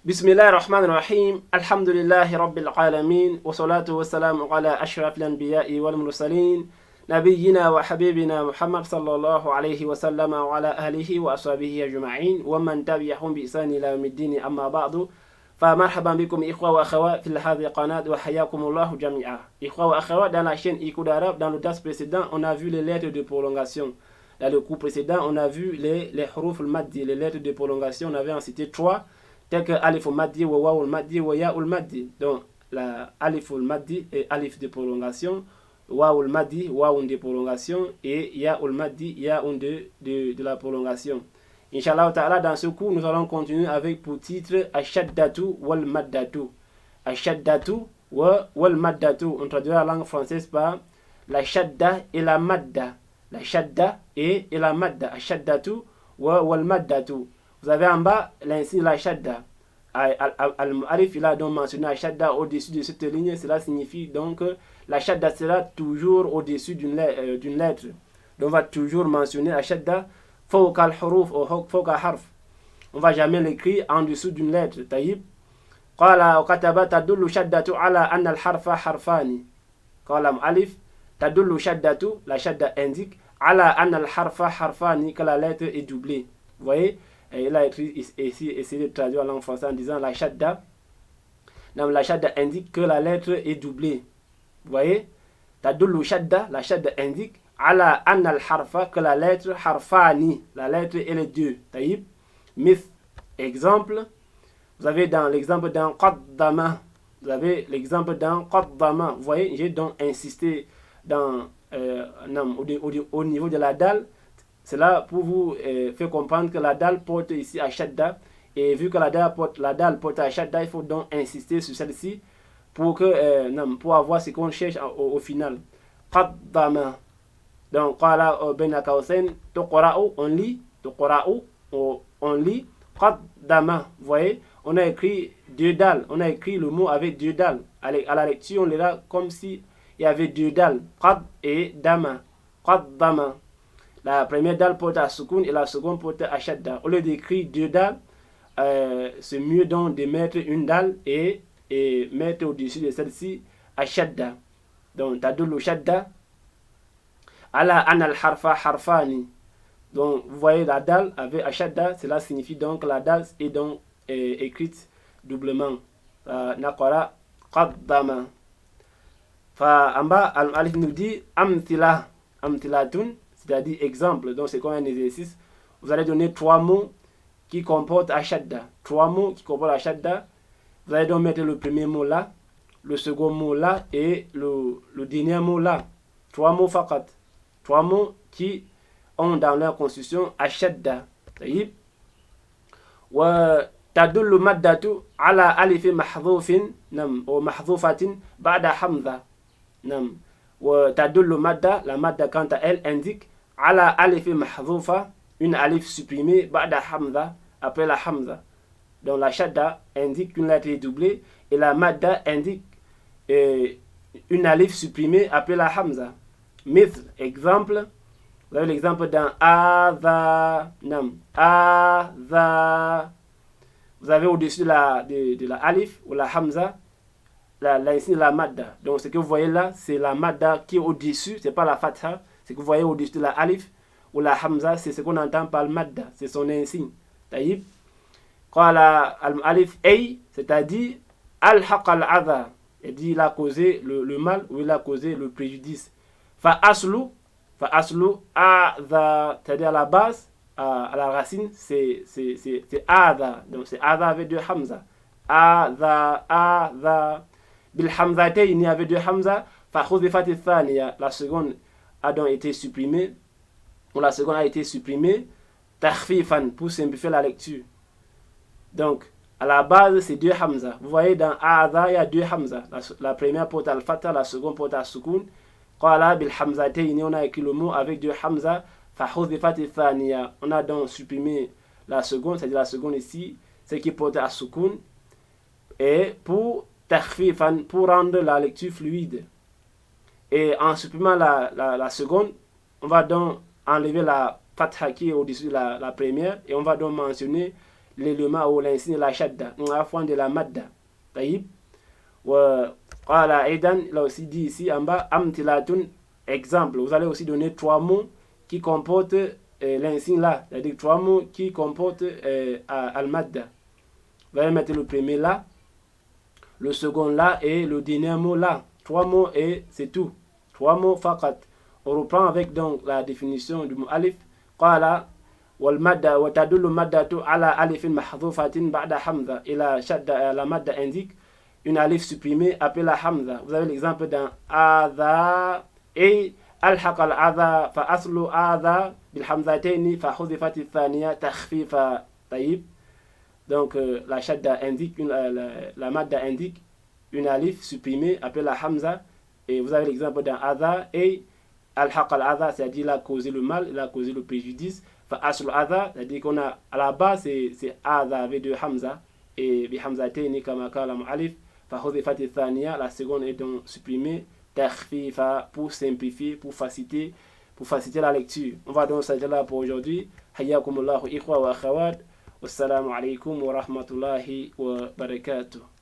بسم الله الرحمن الرحيم الحمد لله رب العالمين والصلاة والسلام على أشرف الأنبياء والمرسلين نبينا وحبيبنا محمد صلى الله عليه وسلم وعلى آله وأصحابه أجمعين ومن تبعهم بإحسان إلى يوم الدين أما بعد فمرحبا بكم إخوة وأخوات في هذه القناة وحياكم الله جميعا. إخوة وأخوات, dans la chaîne Écoute d'Arabe, dans le DAS précédent, on a vu les lettres de prolongation. Dans le cours précédent, on a vu les huruf al-maddi, les lettres de prolongation. On avait en cité 3, tels que alif al-maddi, wa waw al-maddi, wa ya al-maddi. Donc, la alif al-maddi est alif de prolongation, waw al-maddi, waw de prolongation, et ya al-maddi, ya de la prolongation. Inch'Allah ta'ala, dans ce cours, nous allons continuer avec pour titre Ashaddatu wal maddatu. Ashaddatu wal maddatu. On traduit la langue française par la shadda et la madda. La shadda et la madda. Ashaddatu wal maddatu. Vous avez en bas l'insigne la shadda. Al-Mu'arif, il a donc mentionné la shadda au-dessus de cette ligne. Cela signifie donc que la shadda sera toujours au-dessus d'une lettre. Donc on va toujours mentionner la shadda. فوق الحروف أو فوق حرف. On va jamais l'écrire en dessous d'une lettre. طيب. قال وكتب تدل شدة على أن الحرف حرفان. قال مؤلف تدل شدة, la shadda indique على أن الحرف حرفان, que la lettre est doublée. Vous voyez, il a écrit ici, essayé de traduire en langue française en disant la shadda indique que la lettre est doublée. Vous voyez, تدل شدة, la shadda indique ala anna al-harfa, que la lettre harfani, la lettre et les deux. Taïb. Myth. Exemple. Vous avez dans l'exemple d'un qaddama. Vous avez l'exemple d'un qaddama. Vous voyez, j'ai donc insisté dans, au niveau de la dalle. C'est là pour vous faire comprendre que la dalle porte ici à shadda. Et vu que la dalle porte à shadda, il faut donc insister sur celle-ci pour avoir ce qu'on cherche au final. Qaddama. Donc, qala bayna qawsayn tuqra'u, on lit, tuqra'u, on lit, qaddama. Vous voyez, on a écrit deux dalles, on a écrit le mot avec deux dalles. À la lecture, on lira comme si il y avait deux dalles, qad et dama, qaddama. La première dalle porte à sukun et la seconde porte à shadda. Au lieu d'écrire deux dalles, c'est mieux donc de mettre une dalle et mettre au-dessus de celle-ci à shadda. Donc, tadullu shadda ala anal harfa harfani. Donc vous voyez la dalle avec ashadda, cela signifie donc que la dalle est donc écrite doublement. Naqara qaddama. En bas, al-alif nous dit amthilatun, c'est-à-dire exemple. Donc c'est comme un exercice. Vous allez donner trois mots qui comportent ashadda. Trois mots qui comportent ashadda. Vous allez donc mettre le premier mot là, le second mot là et le dernier mot là. Trois mots faqat. Trois mots qui ont dans leur construction ashadda. طيب. وتدل المادة على ألف محذوف أو محذوفة بعد حمزة. وتدل المادة, la madda quant à elle indique على ألف محذوفة, une alif supprimée بعد حمزة, après la hamza. Donc la shadda indique qu'une lettre est doublée et la madda indique une alif supprimée après la hamza. Myth, exemple. Vous avez l'exemple dans adha, adha. Vous avez au-dessus de la alif ou la hamza, l'insigne de la madda. Donc ce que vous voyez là, c'est la madda qui est au-dessus, c'est pas la fatha. Ce que vous voyez au-dessus de la alif ou la hamza, c'est ce qu'on entend par le madda, c'est son insigne. Taïb. Qala al-alif ay, c'est-à-dire al-haq al-adha. Il a causé le mal ou il a causé le préjudice. Fa'aslu, adha, c'est-à-dire à la base, à la racine, c'est adha. Donc c'est adha avec deux hamza. Adha. Bil hamzatayni avec deux hamza. Fa'khudifat thaniya, la seconde a donc été supprimée. Ou la seconde a été supprimée. Takhfifan, pour simplifier la lecture. Donc, à la base, c'est deux hamza. Vous voyez, dans adha, il y a deux hamza. La première porte al-fatha, la seconde porte al-sukun. Qala bil hamzatayni, on a écrit le mot avec deux hamza. Fahudifat thaniya, on a donc supprimé la seconde, c'est-à-dire la seconde ici, c'est qui porte à sukun. Et pour takhfifan, pour rendre la lecture fluide. Et en supprimant la seconde, on va donc enlever la fatha qui est au-dessus de la première et on va donc mentionner l'élément ou l'insigne la shadda, afwan de la madda. Taïb. وقال أيضا, il a aussi dit ici en bas, amtilatun, exemple. Vous allez aussi donner 3 mots qui comportent l'insigne là, c'est-à-dire 3 mots qui comportent al-madda. Vous allez mettre le premier là, le second là et le dernier mot là. 3 mots et c'est tout. 3 mots faqat. On reprend avec donc la définition du mot alif. قال والمادة وتدل المادة على ألف محذوفة بعد حمزة إلى شد. La madda indique une alif supprimée après la hamza. Vous avez l'exemple dans adha et الحق الأذى فأصل أذى بالحمزتين فحذفت الثانية تخفيفا. طيب. Donc la shadda indique la madda indique une alif supprimée après la hamza, et vous avez l'exemple dans adha et al-haq al-adha, c'est-à-dire il a causé le mal, il a causé le préjudice. Fa asl adha, c'est-à-dire qu'on a à la base c'est adha avec deux hamza et bi hamzatayn kama qala mu'allif. Fa hudhifat ath-thaniya, la seconde est donc supprimée, takhfifa, pour simplifier, pour faciliter la lecture. On va donc s'arrêter là pour aujourd'hui. Hayyakumullahu ikhwa wa akhawat. Wassalamu alaikum wa rahmatullahi wa barakatuh.